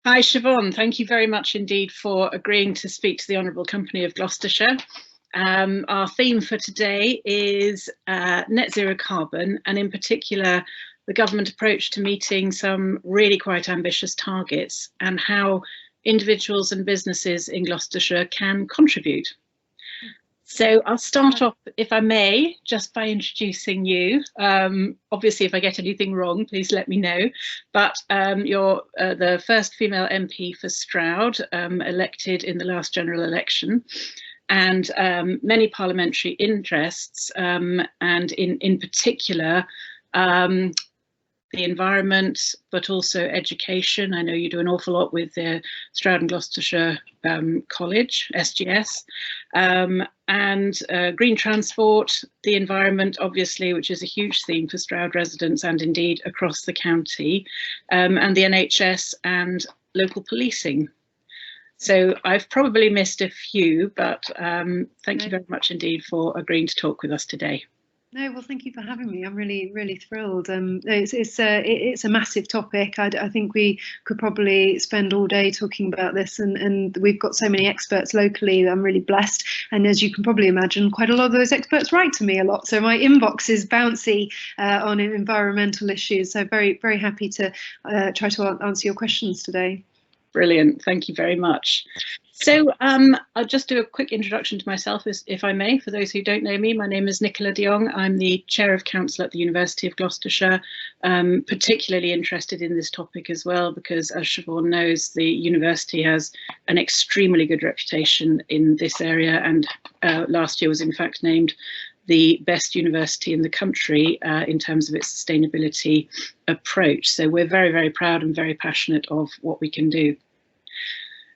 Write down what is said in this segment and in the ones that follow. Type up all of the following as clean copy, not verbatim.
Hi, Siobhan. Thank you very much indeed for agreeing to speak to the Honourable Company of Gloucestershire. Our theme for today is net zero carbon, and in particular, the government approach to meeting some really quite ambitious targets and how individuals and businesses in Gloucestershire can contribute. So I'll start off, if I may, just by introducing you. Obviously, if I get anything wrong, please let me know. But you're the first female MP for Stroud, elected in the last general election, and many parliamentary interests, and in particular, the environment, but also education. I know you do an awful lot with the Stroud and Gloucestershire College, SGS, and green transport, the environment, obviously, which is a huge theme for Stroud residents and indeed across the county, and the NHS and local policing. So I've probably missed a few, but thank you very much indeed for agreeing to talk with us today. No, well, thank you for having me. I'm really thrilled. It's a massive topic. I think we could probably spend all day talking about this, and we've got so many experts locally. I'm really blessed, and as you can probably imagine, quite a lot of those experts write to me a lot. So my inbox is bouncy on environmental issues. So very happy to try to answer your questions today. Brilliant, thank you very much. So I'll just do a quick introduction to myself, if I may. For those who don't know me, my name is Nicola de Iongh. I'm the Chair of Council at the University of Gloucestershire, particularly interested in this topic as well, because as Siobhan knows, the university has an extremely good reputation in this area, and last year was in fact named the best university in the country in terms of its sustainability approach. So we're very proud and very passionate of what we can do.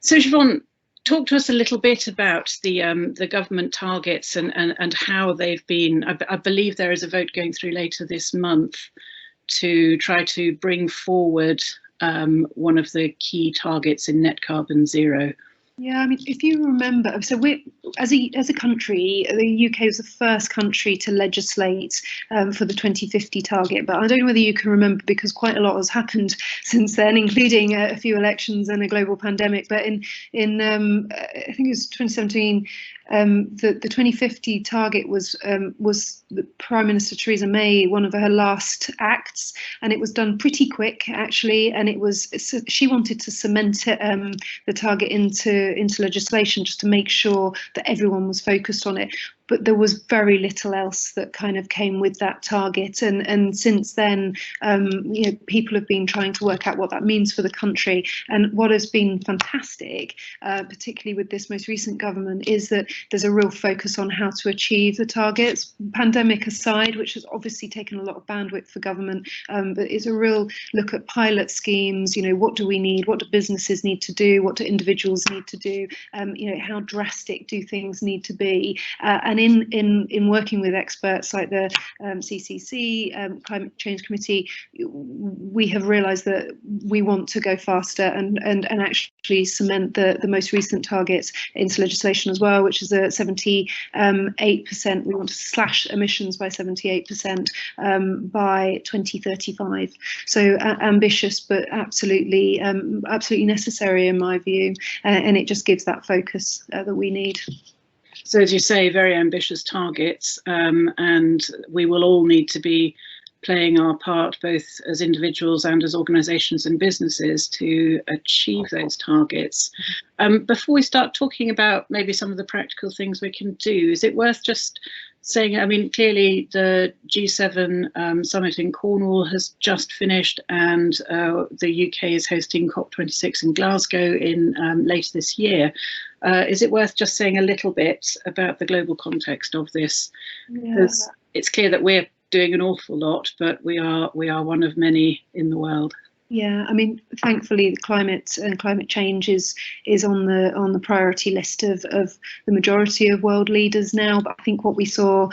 So Siobhan, talk to us a little bit about the government targets and how they've been. I believe there is a vote going through later this month to try to bring forward one of the key targets in net carbon zero. Yeah, I mean, if you remember, so we, as a country, the UK was the first country to legislate for the 2050 target. But I don't know whether you can remember, because quite a lot has happened since then, including a few elections and a global pandemic. But in I think it was 2017. The 2050 target was the Prime Minister Theresa May, one of her last acts, and it was done pretty quick actually, and it was, she wanted to cement it, the target into legislation, just to make sure that everyone was focused on it. But there was very little else that kind of came with that target, and since then, you know, people have been trying to work out what that means for the country. And what has been fantastic, particularly with this most recent government, is that there's a real focus on how to achieve the targets, pandemic aside, which has obviously taken a lot of bandwidth for government, but it's a real look at pilot schemes. You know, what do we need? What do businesses need to do? What do individuals need to do? You know, how drastic do things need to be? And in working with experts like the CCC, Climate Change Committee, we have realised that we want to go faster and actually cement the most recent targets into legislation as well, which is a 78%. We want to slash emissions by 78% by 2035. So ambitious, but absolutely necessary in my view, and it just gives that focus that we need. So as you say, very ambitious targets, and we will all need to be playing our part, both as individuals and as organisations and businesses, to achieve those targets. Before we start talking about maybe some of the practical things we can do, is it worth just saying, I mean, clearly the G7 summit in Cornwall has just finished, and the UK is hosting COP26 in Glasgow in later this year. Is it worth just saying a little bit about the global context of this? Because it's clear that we're doing an awful lot, but we are one of many in the world. Yeah, I mean, thankfully, climate and climate change is on the priority list of the majority of world leaders now. But I think what we saw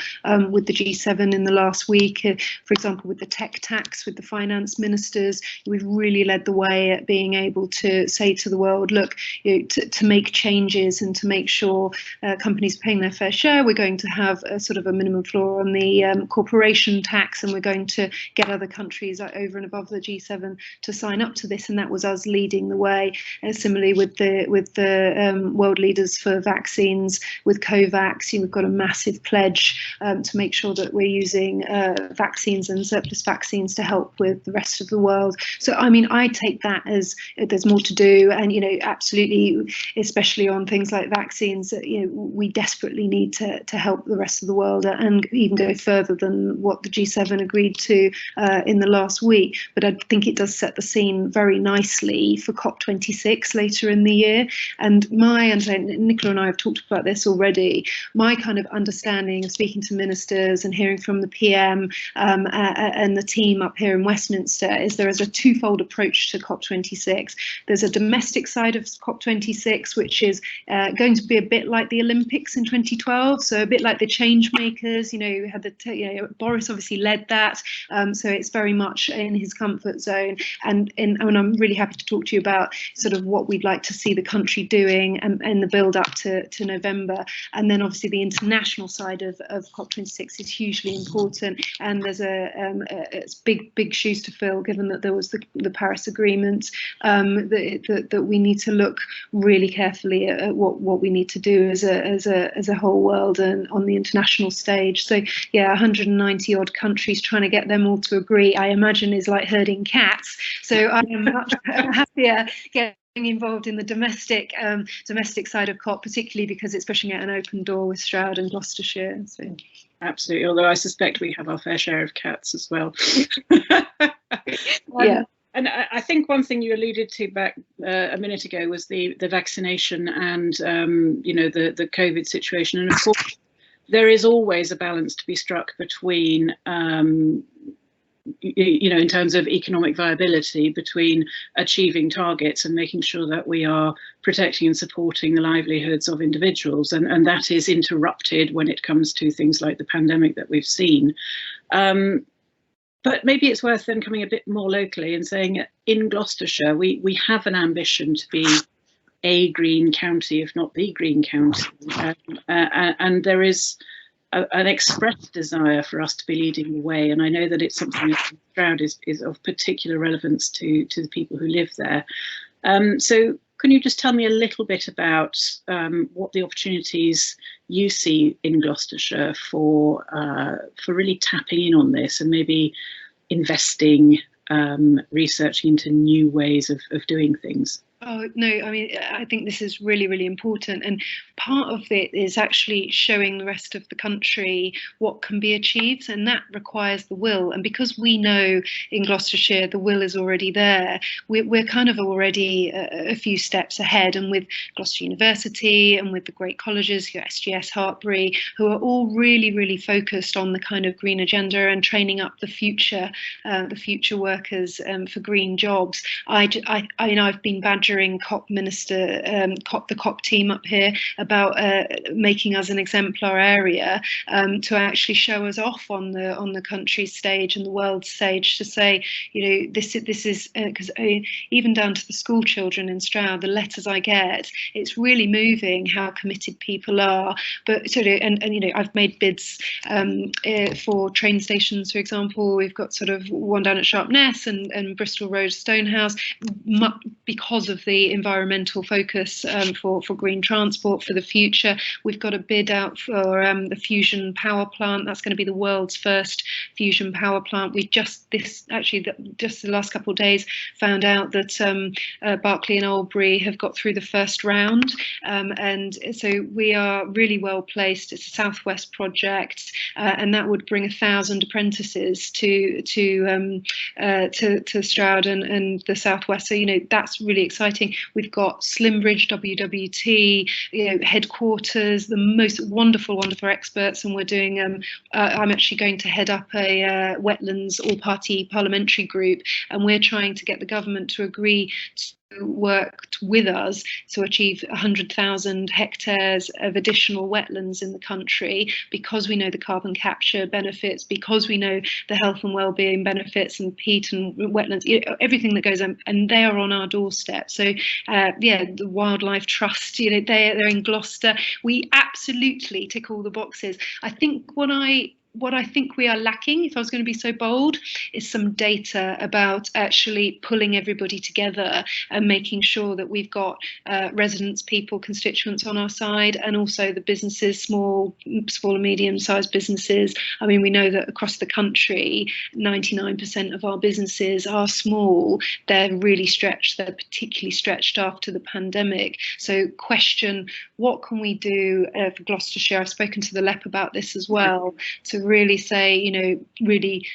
with the G7 in the last week, for example, with the tech tax, with the finance ministers, we've really led the way at being able to say to the world, look, you know, to make changes and to make sure companies are paying their fair share. We're going to have a sort of a minimum floor on the corporation tax, and we're going to get other countries over and above the G7 to sign up to this, and that was us leading the way. Similarly with the world leaders for vaccines, with COVAX, we've got a massive pledge to make sure that we're using vaccines and surplus vaccines to help with the rest of the world. So I mean, I take that as there's more to do, and absolutely, especially on things like vaccines, we desperately need to help the rest of the world, and even go further than what the G7 agreed to in the last week. But I think it does set the scene very nicely for COP26 later in the year. And my understanding, Nicola and I have talked about this already, my kind of understanding of speaking to ministers and hearing from the PM and the team up here in Westminster is there is a twofold approach to COP26. There's a domestic side of COP26, which is going to be a bit like the Olympics in 2012, so a bit like the change makers. We had Boris obviously led that, so it's very much in his comfort zone. And I'm really happy to talk to you about sort of what we'd like to see the country doing and the build up to November. And then obviously the international side of COP26 is hugely important, and there's it's big shoes to fill, given that there was the Paris Agreement, that we need to look really carefully at what we need to do as a whole world and on the international stage. So yeah, 190 odd countries, trying to get them all to agree, I imagine, is like herding cats. So I am much happier getting involved in the domestic side of COP, particularly because it's pushing out an open door with Stroud and Gloucestershire. So. Absolutely, although I suspect we have our fair share of cats as well. Yeah. And I think one thing you alluded to back a minute ago was the vaccination and the COVID situation. And of course, there is always a balance to be struck between in terms of economic viability, between achieving targets and making sure that we are protecting and supporting the livelihoods of individuals, and that is interrupted when it comes to things like the pandemic that we've seen. But maybe it's worth then coming a bit more locally and saying, in Gloucestershire, we have an ambition to be a green county, if not the green county, and there is an expressed desire for us to be leading the way. And I know that it's something that Stroud is of particular relevance to the people who live there. So can you just tell me a little bit about what the opportunities you see in Gloucestershire for really tapping in on this and maybe investing, researching into new ways of doing things? Oh, no, I mean, I think this is really, really important. And part of it is actually showing the rest of the country what can be achieved. And that requires the will. And because we know in Gloucestershire, the will is already there, we're kind of already a few steps ahead. And with Gloucester University and with the great colleges, SGS, Hartbury, who are all really, really focused on the kind of green agenda and training up the future workers for green jobs. I've been badgering COP minister, the COP team up here about making us an exemplar area to actually show us off on the country's stage and the world stage, to say, this is because even down to the school children in Stroud, the letters I get, it's really moving how committed people are. But I've made bids for train stations, for example. We've got sort of one down at Sharpness and Bristol Road Stonehouse, because of the environmental focus for green transport for the future. We've got a bid out for the fusion power plant. That's going to be the world's first fusion power plant. We just the last couple of days found out that Berkeley and Albury have got through the first round, and so we are really well placed. It's a Southwest project, and that would bring 1,000 apprentices to Stroud and the Southwest. So that's really exciting. We've got Slimbridge, WWT, headquarters, the most wonderful experts, and we're doing. I'm actually going to head up a wetlands all-party parliamentary group, and we're trying to get the government to agree to worked with us to achieve 100,000 hectares of additional wetlands in the country, because we know the carbon capture benefits, because we know the health and well-being benefits and peat and wetlands, everything that goes on, and they are on our doorstep. So the Wildlife Trust, they're in Gloucester. We absolutely tick all the boxes. I think what I what I think we are lacking, if I was going to be so bold, is some data about actually pulling everybody together and making sure that we've got residents, people, constituents on our side, and also the businesses, small and medium-sized businesses. I mean, we know that across the country, 99% of our businesses are small. They're really stretched. They're particularly stretched after the pandemic. So question, what can we do for Gloucestershire? I've spoken to the LEP about this as well, to really say, you know, really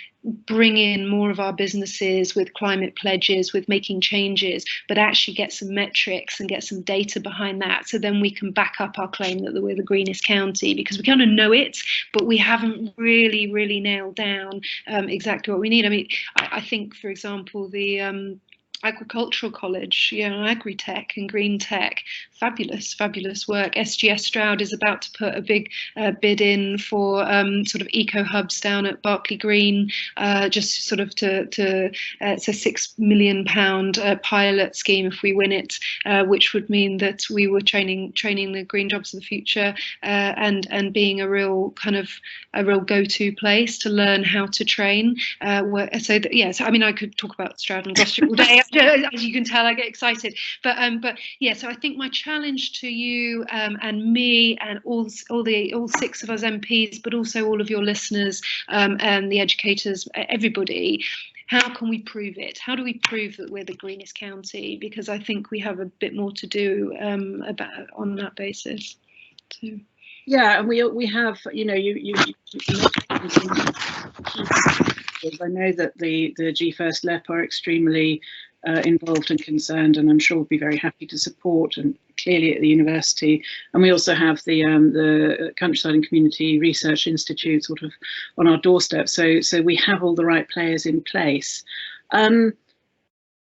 bring in more of our businesses with climate pledges, with making changes, but actually get some metrics and get some data behind that, so then we can back up our claim that we're the greenest county, because we kind of know it, but we haven't really nailed down exactly what we need. I mean, I think, for example, the agricultural college, you know, agri-tech and green tech, fabulous work. SGS Stroud is about to put a big bid in for sort of eco hubs down at Berkeley Green, just sort of to it's a £6 million pilot scheme if we win it, which would mean that we were training the green jobs of the future, and being a real go-to place to learn how to train. So I mean, I could talk about Stroud and Gloucester all day. As you can tell, I get excited, but yeah. So I think my challenge to you and me and all 6 of us MPs, but also all of your listeners and the educators, everybody. How can we prove it? How do we prove that we're the greenest county? Because I think we have a bit more to do on that basis. So. Yeah, and we have, you know, you I know that the G1st LEP are extremely involved and concerned, and I'm sure we'll be very happy to support, and clearly at the university. And we also have the Countryside and Community Research Institute sort of on our doorstep. So we have all the right players in place.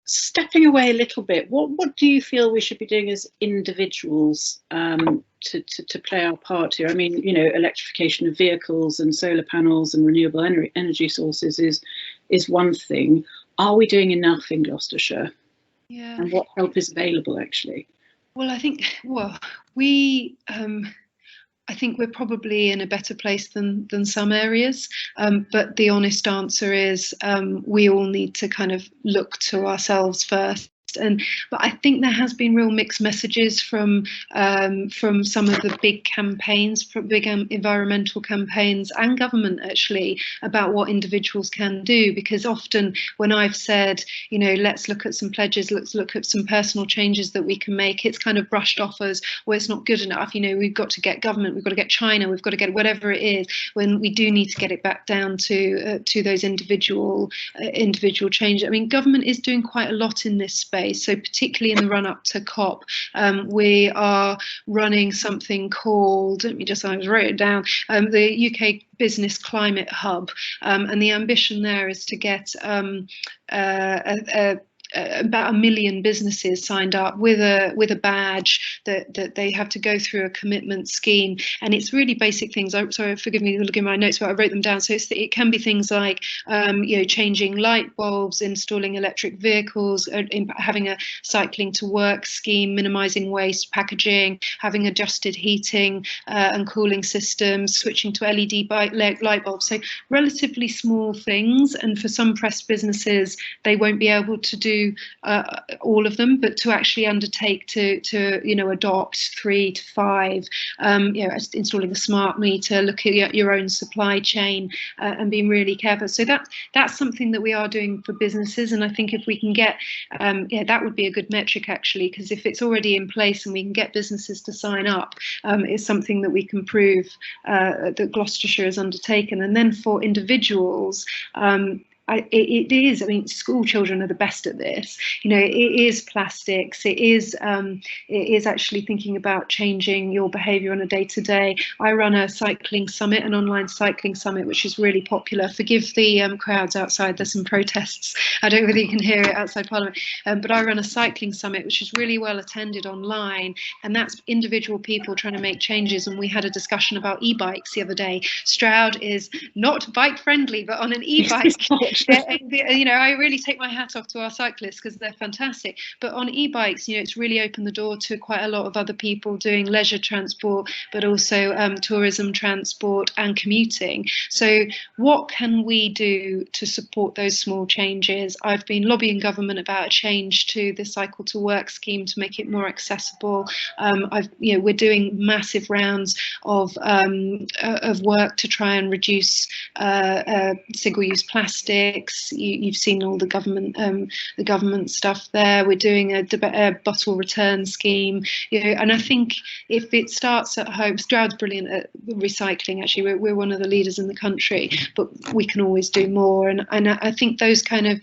Stepping away a little bit, what do you feel we should be doing as individuals to play our part here? I mean, you know, electrification of vehicles and solar panels and renewable energy sources is one thing. Are we doing enough in Gloucestershire? Yeah. And what help is available, actually? Well, I think I think we're probably in a better place than some areas, but the honest answer is we all need to kind of look to ourselves first. But I think there has been real mixed messages from some of the big campaigns, big environmental campaigns, and government actually, about what individuals can do. Because often when I've said, you know, let's look at some pledges, let's look at some personal changes that we can make, it's kind of brushed off as, well, it's not good enough. You know, we've got to get government, we've got to get China, we've got to get whatever it is. When we do need to get it back down to those individual change. I mean, government is doing quite a lot in this space. So particularly in the run up to COP, we are running something called, I wrote it down, the UK Business Climate Hub, and the ambition there is to get about 1 million businesses signed up with a badge that they have to go through a commitment scheme, and it's really basic things. Sorry, forgive me looking at my notes, but I wrote them down. So it can be things like you know, changing light bulbs, installing electric vehicles, having a cycling to work scheme, minimising waste, packaging, having adjusted heating and cooling systems, switching to LED light bulbs. So relatively small things, and for some pressed businesses they won't be able to do all of them, but to actually undertake to you know, adopt 3 to 5, you know, installing a smart meter, looking at your own supply chain, and being really careful. So that's something that we are doing for businesses, and I think if we can get yeah, that would be a good metric actually, because if it's already in place and we can get businesses to sign up, it's something that we can prove that Gloucestershire has undertaken. And then for individuals, it is, I mean, school children are the best at this. You know, it is plastics. It is actually thinking about changing your behaviour on a day-to-day. I run a cycling summit, an online cycling summit, which is really popular. Forgive the crowds outside. There's some protests. I don't know whether you can hear it outside Parliament. But I run a cycling summit, which is really well attended online, and that's individual people trying to make changes. And we had a discussion about e-bikes the other day. Stroud is not bike friendly, but on an e-bike. direction. You know, I really take my hat off to our cyclists because they're fantastic. But on e-bikes, you know, it's really opened the door to quite a lot of other people doing leisure transport, but also tourism transport and commuting. So what can we do to support those small changes? I've been lobbying government about a change to the cycle to work scheme to make it more accessible. You know, we're doing massive rounds of work to try and reduce single-use plastics. You've seen all the government stuff there. We're doing a bottle return scheme. You know, and I think if it starts at home, Stroud's brilliant at recycling. Actually, we're one of the leaders in the country, but we can always do more. And I think those kind of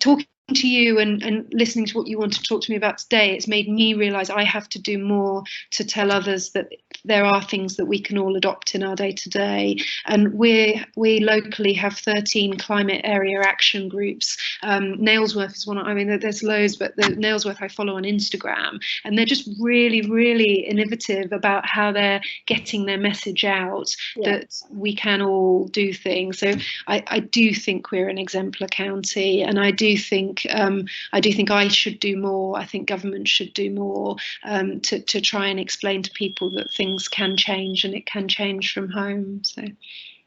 talking to you and listening to what you want to talk to me about today, it's made me realise I have to do more to tell others that there are things that we can all adopt in our day-to-day. And we locally have 13 climate area action groups. Nailsworth is one. I mean, there's loads, but the Nailsworth I follow on Instagram, and they're just really, really innovative about how they're getting their message out, that we can all do things. So I do think we're an exemplar county, and I do think I should do more. I think government should do more to try and explain to people that things can change, and it can change from home. So.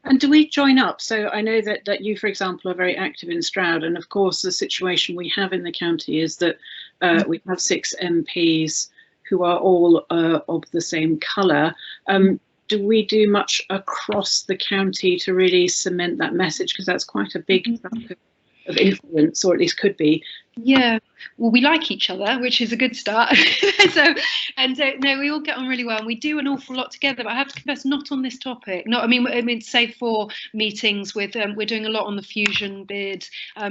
And do we join up? So I know that you, for example, are very active in Stroud, and of course the situation we have in the county is that we have 6 MPs who are all of the same colour. Do we do much across the county to really cement that message? Because that's quite a big of influence, or at least could be. Yeah, well, we like each other, which is a good start. No, we all get on really well, and we do an awful lot together. But I have to confess, not on this topic. I mean, save for meetings with. We're doing a lot on the fusion bid.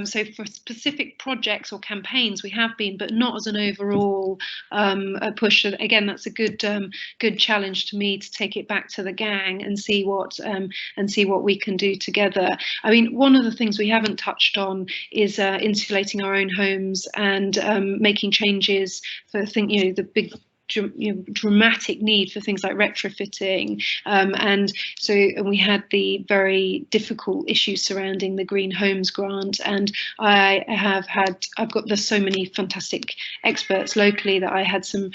So for specific projects or campaigns, we have been, but not as an overall push. And again, that's a good challenge to me to take it back to the gang and see what we can do together. I mean, one of the things we haven't touched on is insulating our own homes and making changes for the big dramatic need for things like retrofitting, and we had the very difficult issues surrounding the Green Homes Grant, and there's so many fantastic experts locally that I had some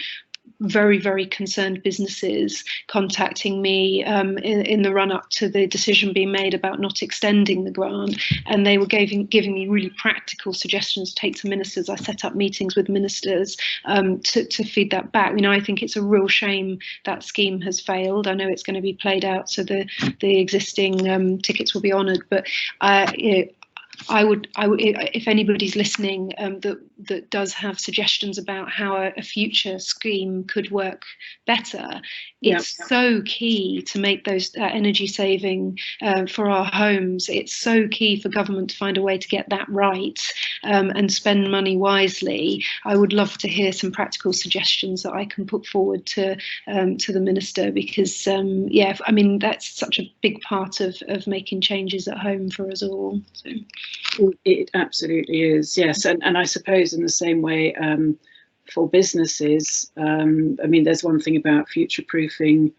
very, very concerned businesses contacting me in the run-up to the decision being made about not extending the grant, and they were giving me really practical suggestions to take to ministers. I set up meetings with ministers to feed that back. You know, I think it's a real shame that scheme has failed. I know it's going to be played out, so the existing tickets will be honoured, but I would, if anybody's listening that does have suggestions about how a future scheme could work better, it's so key to make those energy saving for our homes. It's so key for government to find a way to get that right and spend money wisely. I would love to hear some practical suggestions that I can put forward to the minister, because I mean, that's such a big part of making changes at home for us all. So. It absolutely is, yes, and I suppose in the same way for businesses, I mean, there's one thing about future-proofing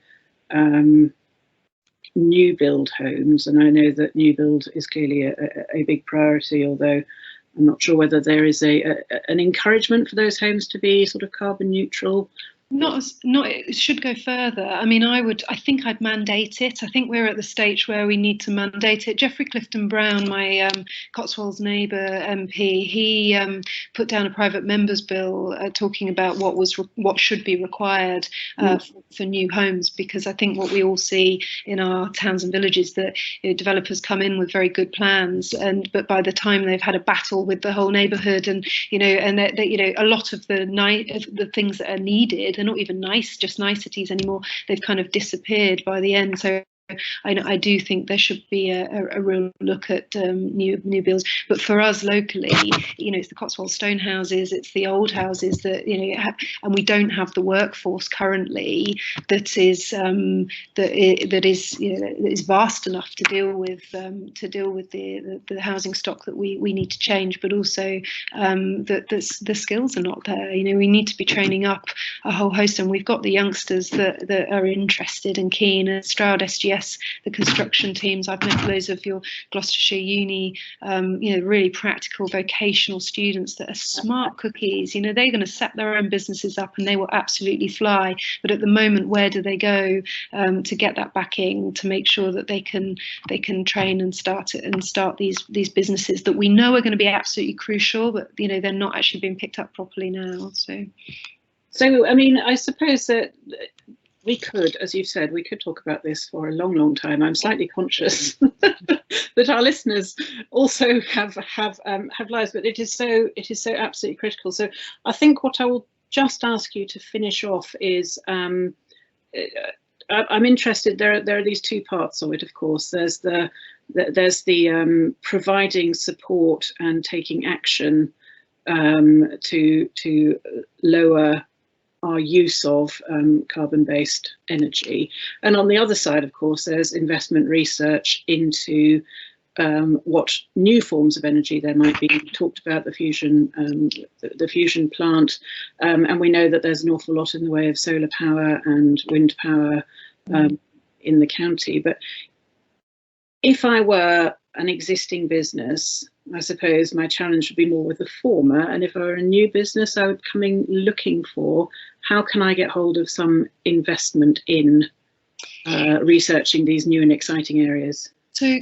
new build homes, and I know that new build is clearly a big priority, although I'm not sure whether there is an encouragement for those homes to be sort of carbon neutral. It should go further. I mean, I think I'd mandate it. I think we're at the stage where we need to mandate it. Geoffrey Clifton Brown, my Cotswolds neighbour MP, he put down a private members bill talking about what should be required for new homes, because I think what we all see in our towns and villages, that developers come in with very good plans, but by the time they've had a battle with the whole neighbourhood, and a lot of the things that are needed, they're not even just niceties anymore. They've kind of disappeared by the end. So I do think there should be a real look at new builds. But for us locally, it's the Cotswold stone houses, it's the old houses that and we don't have the workforce currently that is vast enough to deal with the housing stock that we need to change. But also the skills are not there. We need to be training up a whole host, and we've got the youngsters that are interested and keen. Stroud SGS yes, the construction teams. I've met loads of your Gloucestershire uni, you know, really practical vocational students that are smart cookies. You know, they're going to set their own businesses up and they will absolutely fly. But at the moment, where do they go to get that backing, to make sure that they can train and start these businesses that we know are going to be absolutely crucial, but you know, they're not actually being picked up properly now. So I mean, I suppose that we could, as you've said, we could talk about this for a long time. I'm slightly conscious that our listeners also have lives, but it is so absolutely critical. So I think what I will just ask you to finish off is, I'm interested. There are these two parts of it, of course. There's the providing support and taking action to lower our use of carbon-based energy, and on the other side, of course, there's investment research into what new forms of energy there might be. We talked about the fusion plant, and we know that there's an awful lot in the way of solar power and wind power in the county. But if I were an existing business, I suppose my challenge would be more with the former, and if I were a new business, I would come in looking for how can I get hold of some investment in researching these new and exciting areas. So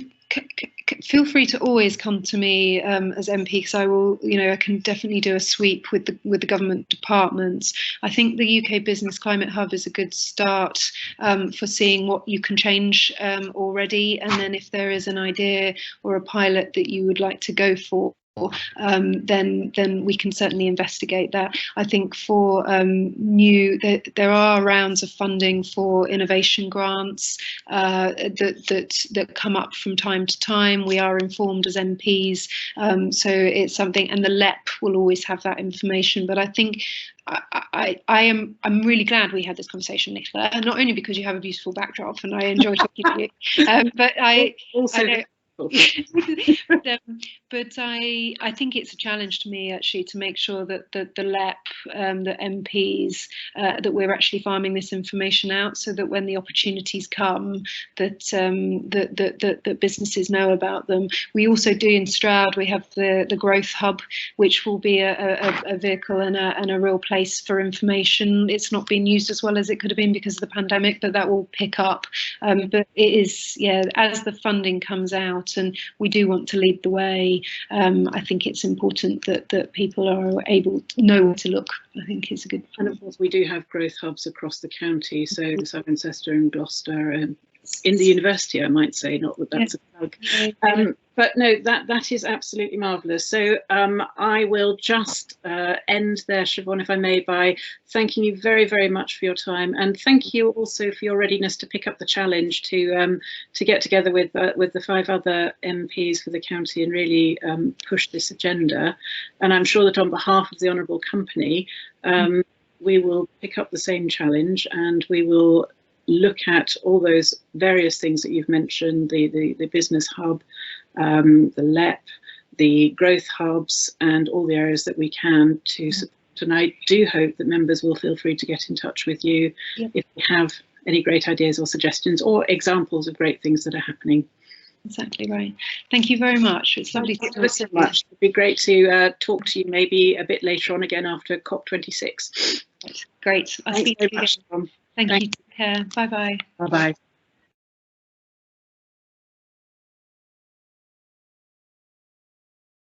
feel free to always come to me as MP, because I will, you know, I can definitely do a sweep with the government departments. I think the UK Business Climate Hub is a good start for seeing what you can change already, and then if there is an idea or a pilot that you would like to go for, then we can certainly investigate that. I think for there are rounds of funding for innovation grants that come up from time to time. We are informed as MPs, so it's something, and the LEP will always have that information. But I think I'm really glad we had this conversation, Nicola, and not only because you have a beautiful backdrop and I enjoy talking to you, but I know. But I think it's a challenge to me actually to make sure that the LEP, the MPs, that we're actually farming this information out, so that when the opportunities come, that businesses know about them. We also do in Stroud, we have the Growth Hub, which will be a vehicle and a real place for information. It's not been used as well as it could have been because of the pandemic, but that will pick up. But it is, yeah, as the funding comes out, and we do want to lead the way. I think it's important that people are able to know where to look. I think is a good point. And of course, we do have growth hubs across the county, so Cirencester and Gloucester, and in the university, I might say, not that that's a plug. But no, that is absolutely marvellous. So I will just end there, Siobhan, if I may, by thanking you very, very much for your time, and thank you also for your readiness to pick up the challenge to get together with the 5 other MPs for the county and really push this agenda. And I'm sure that on behalf of the Honourable Company, we will pick up the same challenge, and we will look at all those various things that you've mentioned, the business hub, the LEP, the growth hubs, and all the areas that we can to support. And I do hope that members will feel free to get in touch with you if you have any great ideas or suggestions or examples of great things that are happening. Exactly right. Thank you very much. It's lovely to talk to you. It'd be great to talk to you maybe a bit later on again after COP26. Great. I'll speak to you again. Thank you. Take care. Bye bye. Bye bye.